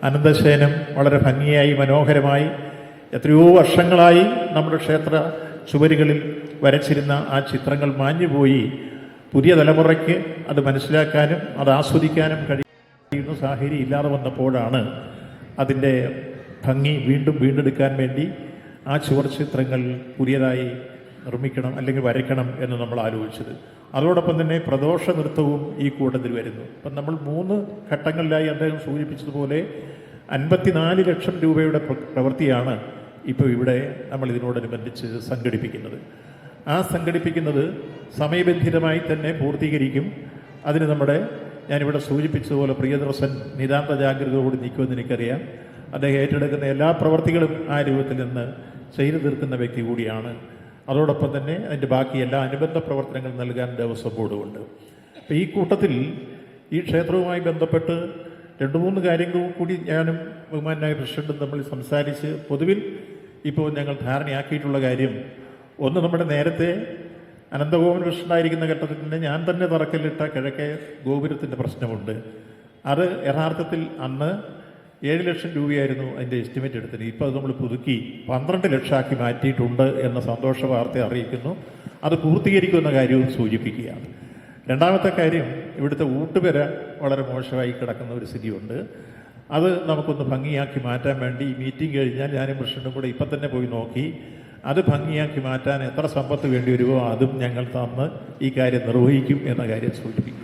അനന്തശയനം വളരെ ഭംഗിയായി മനോഹരമായി എത്രയോ വർഷങ്ങളായി നമ്മുടെ ക്ഷേത്ര ചുവരുകളിൽ വരച്ചിരുന്ന ആ ചിത്രങ്ങൾ മാഞ്ഞുപോയി. പുതിയ തലമുറയ്ക്ക് അത് മനസ്സിലാക്കാനും അത് ആസ്വദിക്കാനും കഴിയുന്ന സാഹചര്യം ഇല്ലാതെ വന്നപ്പോഴാണ് അതിൻ്റെ ഭംഗി വീണ്ടെടുക്കാൻ വേണ്ടി ആ ചുവർ ചിത്രങ്ങൾ പുതിയതായി നിർമ്മിക്കണം അല്ലെങ്കിൽ വരയ്ക്കണം എന്ന് നമ്മൾ ആലോചിച്ചത്. അതോടൊപ്പം തന്നെ പ്രദോഷ നൃത്തവും ഈ കൂട്ടത്തിൽ വരുന്നു. അപ്പം നമ്മൾ 3 ഘട്ടങ്ങളിലായി അദ്ദേഹം സൂചിപ്പിച്ചതുപോലെ 54 ലക്ഷം രൂപയുടെ പ്രവൃത്തിയാണ് ഇപ്പോൾ ഇവിടെ നമ്മൾ ഇതിനോടനുബന്ധിച്ച് സംഘടിപ്പിക്കുന്നത്. ആ സംഘടിപ്പിക്കുന്നത് സമയബന്ധിതമായി തന്നെ പൂർത്തീകരിക്കും. അതിന് ഞാനിവിടെ സൂചിപ്പിച്ചതുപോലെ പ്രിയദർശൻ നിതാന്ത ജാഗ്രതയോട് നിൽക്കുമെന്ന് എനിക്കറിയാം. അദ്ദേഹം ഏറ്റെടുക്കുന്ന എല്ലാ പ്രവൃത്തികളും ആ രൂപത്തിൽ നിന്ന് ചെയ്തു തീർക്കുന്ന വ്യക്തി കൂടിയാണ്. അതോടൊപ്പം തന്നെ അതിൻ്റെ ബാക്കി എല്ലാ അനുബന്ധ പ്രവർത്തനങ്ങൾ നൽകാൻ ദേവസ്വം ബോർഡുമുണ്ട്. അപ്പോൾ ഈ കൂട്ടത്തിൽ ഈ ക്ഷേത്രവുമായി ബന്ധപ്പെട്ട് 2-3 കാര്യങ്ങൾ കൂടി ഞാനും ബഹുമാനായ പ്രസിഡന്റും തമ്മിൽ സംസാരിച്ച് പൊതുവിൽ ഇപ്പോൾ ഞങ്ങൾ ധാരണയാക്കിയിട്ടുള്ള കാര്യം, ഒന്ന്, നമ്മുടെ നേരത്തെ അനന്തഗോപൻ പ്രസിഡന്റായിരിക്കുന്ന ഘട്ടത്തിൽ തന്നെ ഞാൻ തന്നെ തറക്കല്ലിട്ട കിഴക്കേ ഗോപുരത്തിൻ്റെ പ്രശ്നമുണ്ട്. അത് യഥാർത്ഥത്തിൽ അന്ന് 7 ലക്ഷം രൂപയായിരുന്നു അതിൻ്റെ എസ്റ്റിമേറ്റ് എടുത്തത്. ഇപ്പോൾ അത് നമ്മൾ പുതുക്കി 12 ലക്ഷമാക്കി മാറ്റിയിട്ടുണ്ട് എന്ന സന്തോഷ വാർത്ത അറിയിക്കുന്നു. അത് പൂർത്തീകരിക്കുന്ന കാര്യവും സൂചിപ്പിക്കുകയാണ്. രണ്ടാമത്തെ കാര്യം, ഇവിടുത്തെ ഊട്ടുപെര വളരെ മോശമായി കിടക്കുന്ന ഒരു സ്ഥിതിയുണ്ട്. അത് നമുക്കൊന്ന് ഭംഗിയാക്കി മാറ്റാൻ വേണ്ടി മീറ്റിംഗ് കഴിഞ്ഞാൽ ഞാനും പ്രസിഡന്റും കൂടെ ഇപ്പം തന്നെ പോയി നോക്കി. അത് ഭംഗിയാക്കി മാറ്റാൻ എത്ര സമ്പത്ത് വേണ്ടി വരുമോ അതും ഞങ്ങൾ തന്ന് ഈ കാര്യം നിർവഹിക്കും എന്ന കാര്യം സൂചിപ്പിക്കും.